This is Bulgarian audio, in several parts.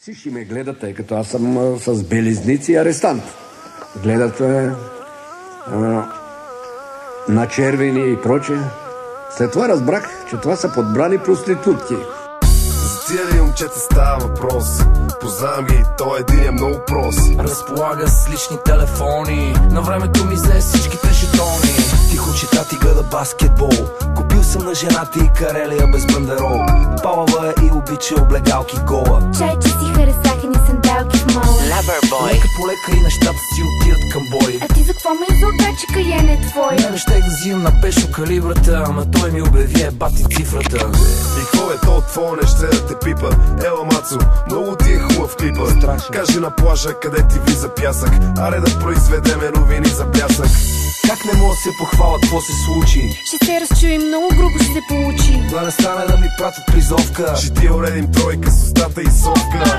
Всички ме гледат, тъй като аз съм с белезници и арестант. Гледат на червени и проче. След това разбрах, че това са подбрани проститутки. За тия ли момчета става въпрос? Познавам ги, той един е много прост. Разполага с лични телефони, на времето ми взе всичките жетони. Тихо чета ти гледа баскетбол, купил съм на жената и карелия без бандерол. Палава е и обича облегалки гола. Чайче си харесахени сандалки в мола. Лека по лека и нещата си отиват към бой. А ти за какво ме излага, че Кайен е твой? Не щех да взимам на пешо калибрата, ама той ми обяви бати цифрата. И какво е то твое, не ще да те пипа? Ела Мацо, много ти е хубав клипа. Кажи на плажа, къде ти влиза пясък. Аре да произведеме новини за пясък. Как не мога да се похвалят, какво се случи? Ще се разчуем, много грубо ще се получи. Да не стане да ми пратят призовка. Ще ти уредим тройка с устата и совка.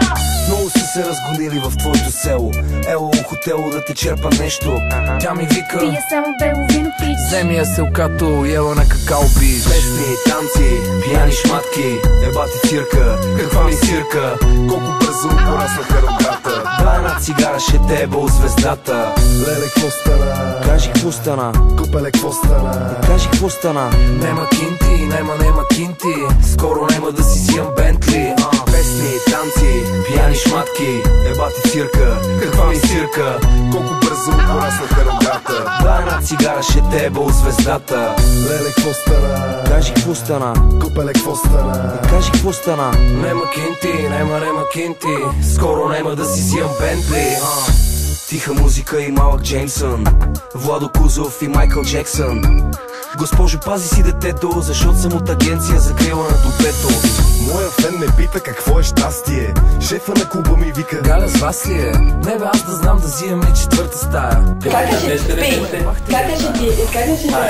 Много са се разгонили в твоето село. Ело у хотело да те черпа нещо. Тя ми вика: пия само бело вино, пич. вземи я селкато, ела на какао бич. Песни, танци, пияни шматки, ебати цирка, каква ми сирка. Колко бързо пораснаха рогата. Да, една цигара ще те еба от звездата. Леле, какво стана? Кажи какво стана? Купеле, какво стана? Кажи какво стана? Нема кинти, нема кинти. Скоро нема да си взимам Бентли. Песни, танци, пияни шматки, ебати цирка, каква ми сирка. Колко бързо пораснаха рогата. Да, една цигара ще те еба от звездата. Леле, какво стана? Кажи какво стана? Купеле, какво стана? Кажи какво стана? Нема кинти, нема кинти. Скоро нема да си взимам Бентли. Тиха музика и малък Джеймсън, Владо Кузов и Майкъл Джексън. Госпожо, пази си детето, защото съм от агенция за крила на топето. Моя фен ме пита какво е щастие. Шефа на клуба ми вика: Галя, с вас ли е? Не бе, аз да знам да взимам ли четвърта стая. Как да ще ти? Как да ще ти? Как да ще ти взима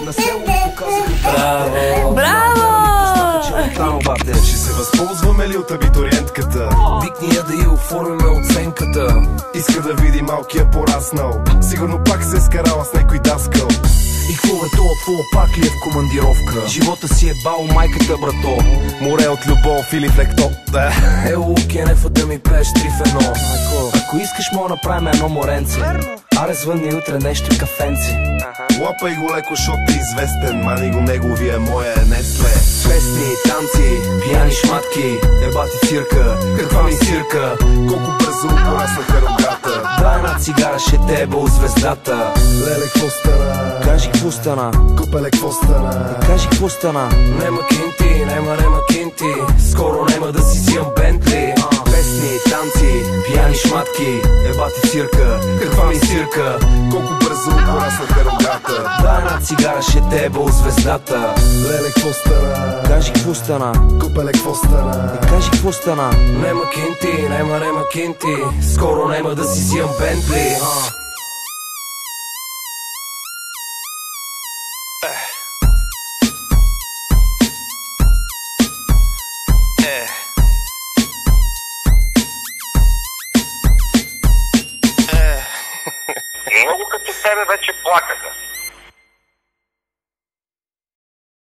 На село ми показаха. Браво! ще се възползваме ли от абитуриентката? Викни я да я оформиме оценката. Иска да види малкия пораснал. Сигурно пак се е скарала с някой даскал. И какво е това, твоя пак ли е в командировка? Живота си е бал майката, брато. Море от любов или флекто. Ело, Кенефа, да ми пееш 3 в 1. Ако искаш, мога да направим едно моренце. Аре, звънни утре нещо и кафенце. Лапай го леко, шот е известен. Мани го неговия, моя е Несле. Песни, танци, пияни шматки, ебати цирка, каква ми сирка. Колко бързо пораснаха рогата. Да, една цигара ще те еба от звездата. Леле, какво стана? Кажи какво стана? Купеле, какво стана? Кажи какво стана? Нема кинти, нема кинти. Скоро нема да си взимам Бентли. Песни, танци, пияни шматки, ебати цирка, каква ми сирка. Колко бързо пораснаха рогата. Да, една цигара ще те еба от звездата. Леле, какво стана? Кажи какво стана? Купеле, какво стана? Кажи какво стана? Нема кинти, нема кинти. Скоро нема да си взимам Бентли. Много като тебе вече плакаха.